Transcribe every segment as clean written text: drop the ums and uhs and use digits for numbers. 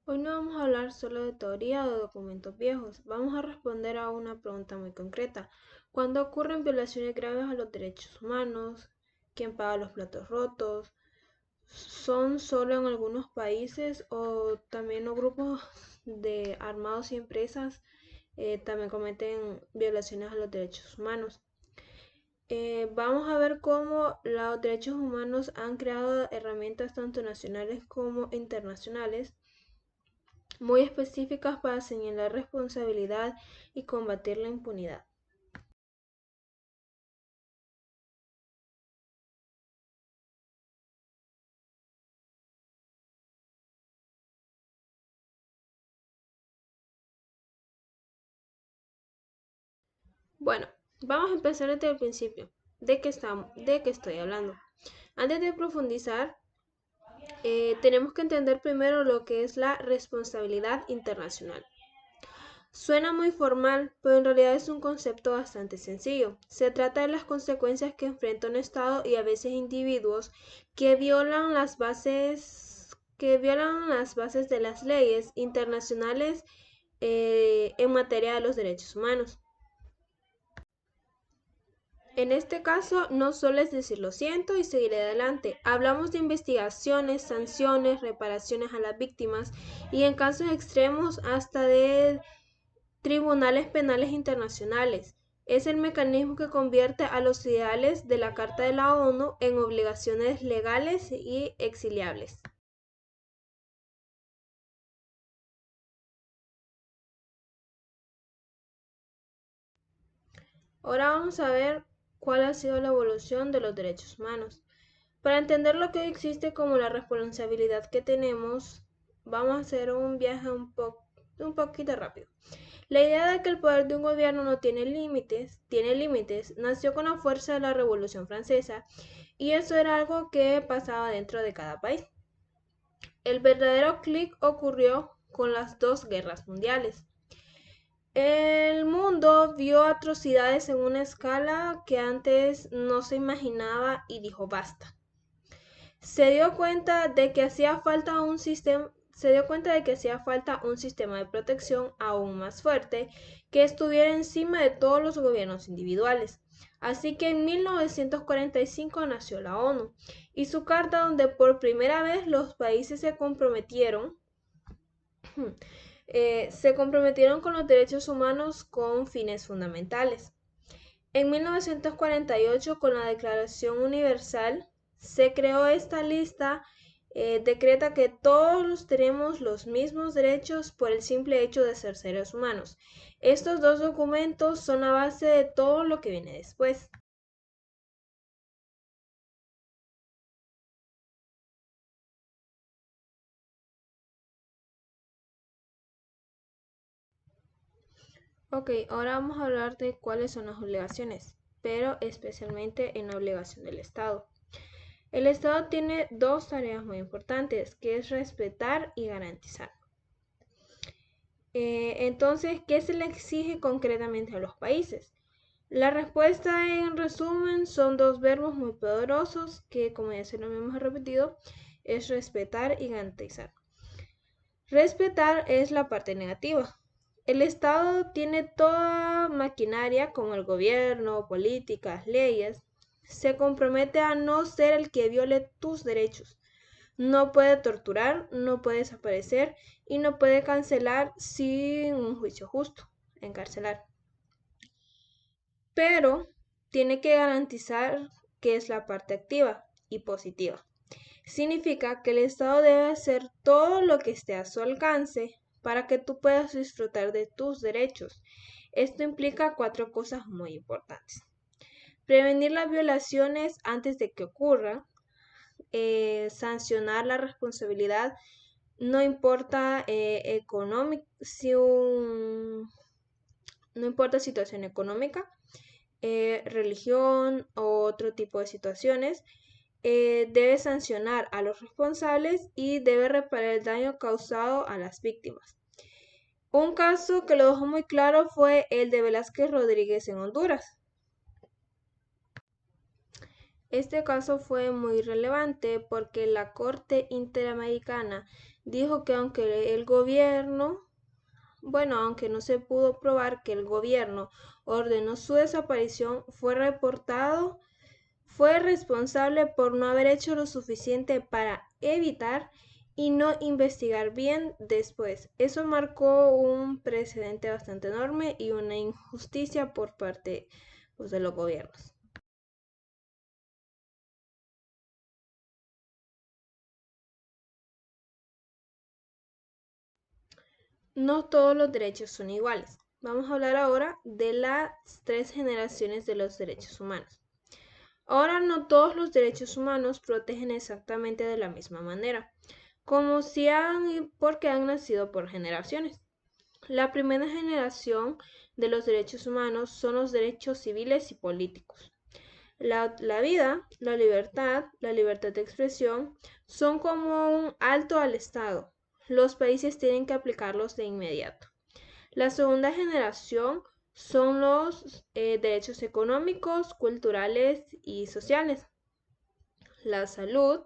Hoy no vamos a hablar solo de teoría o de documentos viejos, vamos a responder a una pregunta muy concreta. ¿Cuándo ocurren violaciones graves a los derechos humanos? ¿Quién paga los platos rotos? ¿Son solo en algunos países o también los grupos de armados y empresas también cometen violaciones a los derechos humanos? Vamos a ver cómo los derechos humanos han creado herramientas tanto nacionales como internacionales muy específicas para señalar responsabilidad y combatir la impunidad. Bueno, vamos a empezar desde el principio. ¿De qué estoy hablando? Antes de profundizar, tenemos que entender primero lo que es la responsabilidad internacional. Suena muy formal, pero en realidad es un concepto bastante sencillo. Se trata de las consecuencias que enfrenta un Estado y a veces individuos que violan las bases de las leyes internacionales en materia de los derechos humanos. En este caso, no solo es decir lo siento y seguir adelante. Hablamos de investigaciones, sanciones, reparaciones a las víctimas y en casos extremos hasta de tribunales penales internacionales. Es el mecanismo que convierte a los ideales de la Carta de la ONU en obligaciones legales y exiliables. Ahora vamos a ver cuál ha sido la evolución de los derechos humanos. Para entender lo que hoy existe como la responsabilidad que tenemos, vamos a hacer un viaje un poquito rápido. La idea de que el poder de un gobierno no tiene límites, nació con la fuerza de la Revolución Francesa y eso era algo que pasaba dentro de cada país. El verdadero clic ocurrió con las dos guerras mundiales. El mundo vio atrocidades en una escala que antes no se imaginaba y dijo basta. Se dio cuenta de que hacía falta un sistema Se dio cuenta de que hacía falta un sistema de protección aún más fuerte que estuviera encima de todos los gobiernos individuales. Así que en 1945 nació la ONU y su carta donde por primera vez los países se comprometieron con los derechos humanos con fines fundamentales. En 1948, con la Declaración Universal, se creó esta lista, decreta que todos tenemos los mismos derechos por el simple hecho de ser seres humanos. Estos dos documentos son la base de todo lo que viene después. Ok, ahora vamos a hablar de cuáles son las obligaciones, pero especialmente en la obligación del Estado. El Estado tiene dos tareas muy importantes, que es respetar y garantizar. Entonces, ¿qué se le exige concretamente a los países? La respuesta en resumen son dos verbos muy poderosos que, como ya se lo hemos repetido, es respetar y garantizar. Respetar es la parte negativa. El Estado tiene toda maquinaria como el gobierno, políticas, leyes. Se compromete a no ser el que viole tus derechos. No puede torturar, no puede desaparecer y no puede cancelar sin un juicio justo, encarcelar. Pero tiene que garantizar que es la parte activa y positiva. Significa que el Estado debe hacer todo lo que esté a su alcance para que tú puedas disfrutar de tus derechos. Esto implica cuatro cosas muy importantes. Prevenir las violaciones antes de que ocurran, sancionar la responsabilidad, no importa no importa situación económica, religión o otro tipo de situaciones, debe sancionar a los responsables y debe reparar el daño causado a las víctimas. Un caso que lo dejó muy claro fue el de Velázquez Rodríguez en Honduras. Este caso fue muy relevante porque la Corte Interamericana dijo que aunque no se pudo probar que el gobierno ordenó su desaparición, fue responsable por no haber hecho lo suficiente para evitar y no investigar bien después. Eso marcó un precedente bastante enorme y una injusticia por parte, pues, de los gobiernos. No todos los derechos son iguales. Vamos a hablar ahora de las tres generaciones de los derechos humanos. Ahora no todos los derechos humanos protegen exactamente de la misma manera, porque han nacido por generaciones. La primera generación de los derechos humanos son los derechos civiles y políticos. La vida, la libertad de expresión, son como un alto al Estado. Los países tienen que aplicarlos de inmediato. La segunda generación son los derechos económicos, culturales y sociales. La salud,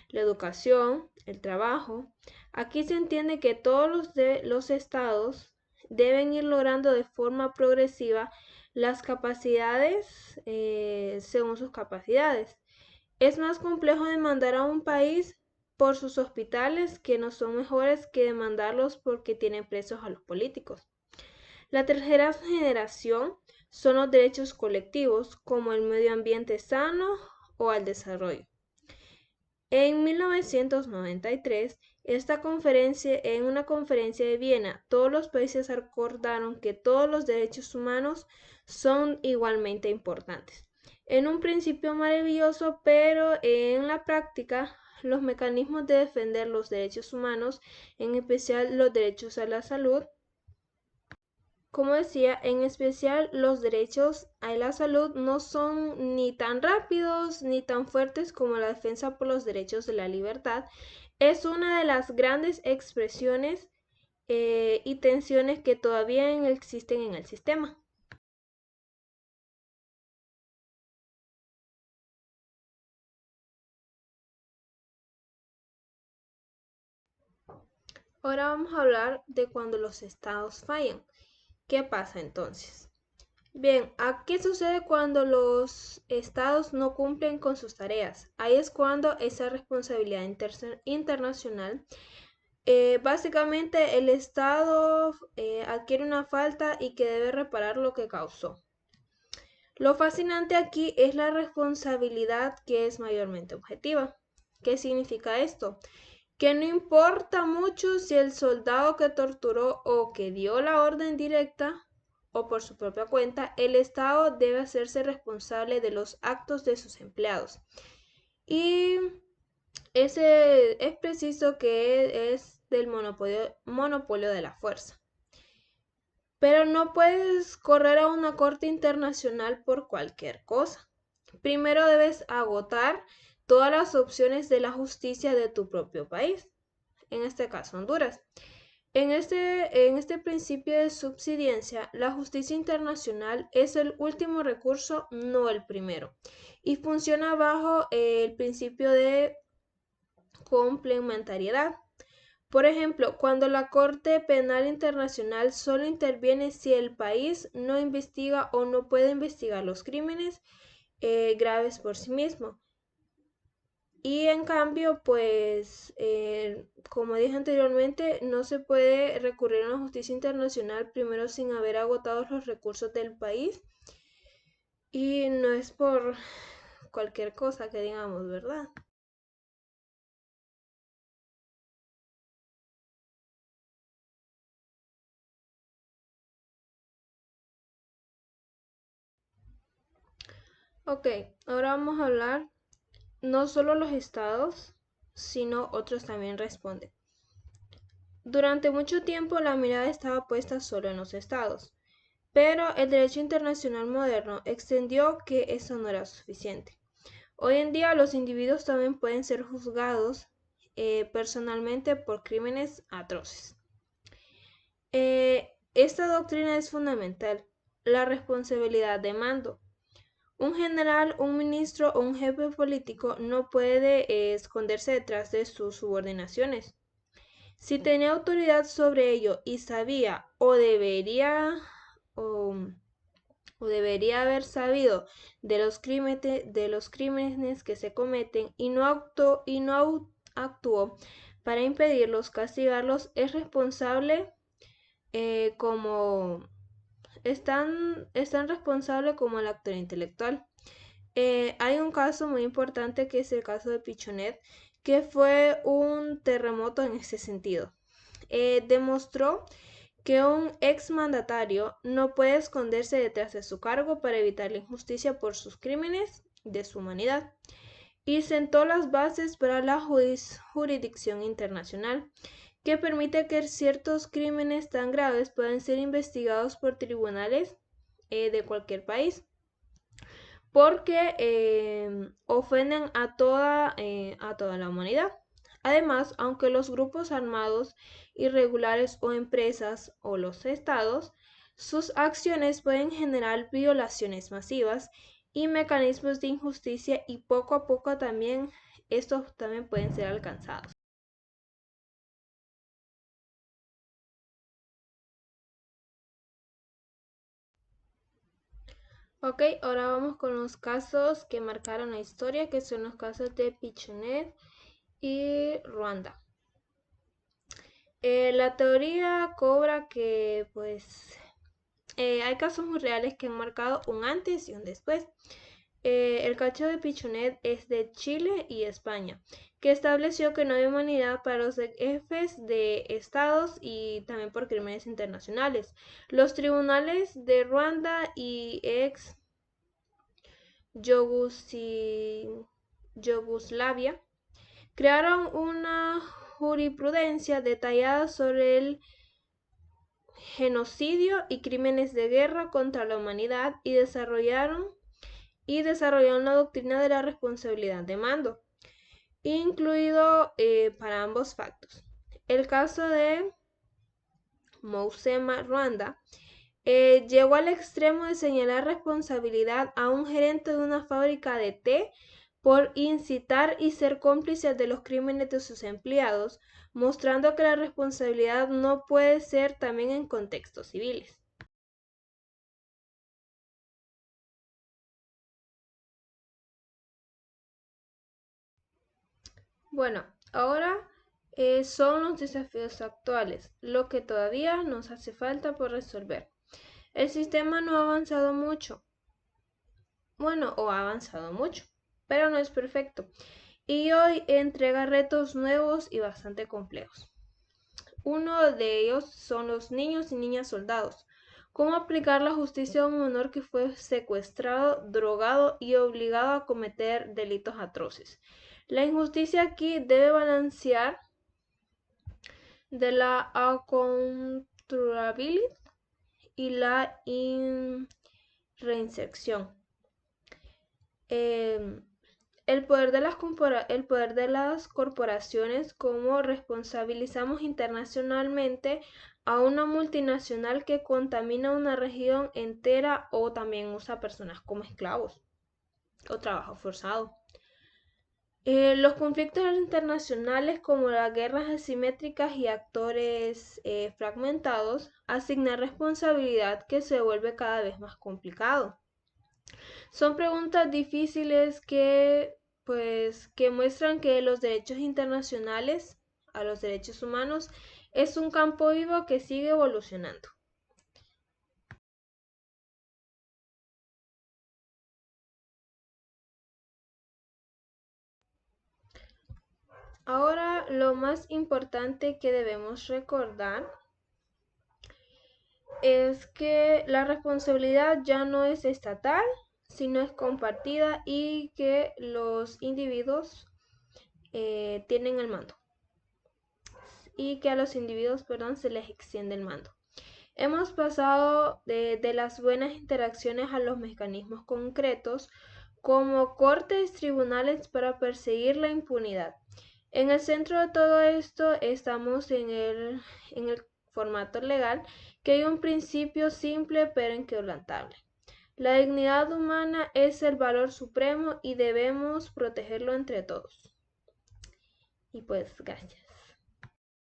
la educación, el trabajo. Aquí se entiende que todos los estados deben ir logrando de forma progresiva las capacidades según sus capacidades. Es más complejo demandar a un país por sus hospitales que no son mejores que demandarlos porque tienen presos a los políticos. La tercera generación son los derechos colectivos como el medio ambiente sano o al desarrollo. En 1993, en una conferencia de Viena, todos los países acordaron que todos los derechos humanos son igualmente importantes. En un principio maravilloso, pero en la práctica, los mecanismos de defender los derechos humanos, en especial los derechos a la salud, como decía, en especial los derechos a la salud no son ni tan rápidos ni tan fuertes como la defensa por los derechos de la libertad. Es una de las grandes expresiones y tensiones que todavía existen en el sistema. Ahora vamos a hablar de cuando los estados fallan. ¿Qué pasa entonces? Bien, ¿qué sucede cuando los estados no cumplen con sus tareas? Ahí es cuando esa responsabilidad internacional, básicamente el estado adquiere una falta y que debe reparar lo que causó. Lo fascinante aquí es la responsabilidad que es mayormente objetiva. ¿Qué significa esto? Que no importa mucho si el soldado que torturó o que dio la orden directa o por su propia cuenta, el Estado debe hacerse responsable de los actos de sus empleados. Y ese es preciso que es del monopolio de la fuerza. Pero no puedes correr a una corte internacional por cualquier cosa. Primero debes agotar todas las opciones de la justicia de tu propio país, en este caso Honduras. En este principio de subsidiancia, la justicia internacional es el último recurso, no el primero, y funciona bajo el principio de complementariedad. Por ejemplo, cuando la Corte Penal Internacional solo interviene si el país no investiga o no puede investigar los crímenes graves por sí mismo. Y en cambio, pues, como dije anteriormente, no se puede recurrir a una justicia internacional primero sin haber agotado los recursos del país. Y no es por cualquier cosa que digamos, ¿verdad? Ok, ahora vamos a hablar, no solo los estados, sino otros también responden. Durante mucho tiempo la mirada estaba puesta solo en los estados, pero el derecho internacional moderno extendió que eso no era suficiente. Hoy en día los individuos también pueden ser juzgados personalmente por crímenes atroces. Esta doctrina es fundamental, la responsabilidad de mando. Un general, un ministro o un jefe político no puede esconderse detrás de sus subordinaciones. Si tenía autoridad sobre ello y sabía o, o debería haber sabido de los crímenes que se cometen y no actuó para impedirlos, castigarlos, es responsable como es tan responsable como el actor intelectual. Hay un caso muy importante que es el caso de Pichonet, que fue un terremoto en ese sentido. Demostró que un exmandatario no puede esconderse detrás de su cargo para evitar la injusticia por sus crímenes de su humanidad y sentó las bases para la jurisdicción internacional, que permite que ciertos crímenes tan graves puedan ser investigados por tribunales de cualquier país, porque ofenden a toda la humanidad. Además, aunque los grupos armados irregulares o empresas o los estados, sus acciones pueden generar violaciones masivas y mecanismos de injusticia y poco a poco también estos también pueden ser alcanzados. Ok, ahora vamos con los casos que marcaron la historia, que son los casos de Pichonet y Ruanda. La teoría cobra que pues hay casos muy reales que han marcado un antes y un después. El caso de Pichonet es de Chile y España, que estableció que no hay humanidad para los jefes de estados y también por crímenes internacionales. Los tribunales de Ruanda y ex Yugoslavia crearon una jurisprudencia detallada sobre el genocidio y crímenes de guerra contra la humanidad y desarrollaron la doctrina de la responsabilidad de mando, incluido para ambos factos. El caso de Mousema, Ruanda, llegó al extremo de señalar responsabilidad a un gerente de una fábrica de té por incitar y ser cómplice de los crímenes de sus empleados, mostrando que la responsabilidad no puede ser también en contextos civiles. Bueno, ahora son los desafíos actuales, lo que todavía nos hace falta por resolver. El sistema no ha avanzado mucho, bueno, o ha avanzado mucho, pero no es perfecto. Y hoy entrega retos nuevos y bastante complejos. Uno de ellos son los niños y niñas soldados. ¿Cómo aplicar la justicia a un menor que fue secuestrado, drogado y obligado a cometer delitos atroces? La injusticia aquí debe balancear de la accountability y la reinserción. Eh, el poder de las corporaciones, como responsabilizamos internacionalmente a una multinacional que contamina una región entera o también usa personas como esclavos o trabajo forzado. Los conflictos internacionales como las guerras asimétricas y actores fragmentados asignan responsabilidad que se vuelve cada vez más complicado. Son preguntas difíciles que muestran que los derechos internacionales a los derechos humanos es un campo vivo que sigue evolucionando. Ahora, lo más importante que debemos recordar es que la responsabilidad ya no es estatal, sino es compartida y que los individuos tienen el mando y que a los individuos, perdón, se les extiende el mando. Hemos pasado de las buenas interacciones a los mecanismos concretos como cortes, tribunales para perseguir la impunidad. En el centro de todo esto estamos en el formato legal, que hay un principio simple pero inquebrantable. La dignidad humana es el valor supremo y debemos protegerlo entre todos. Y pues, gracias.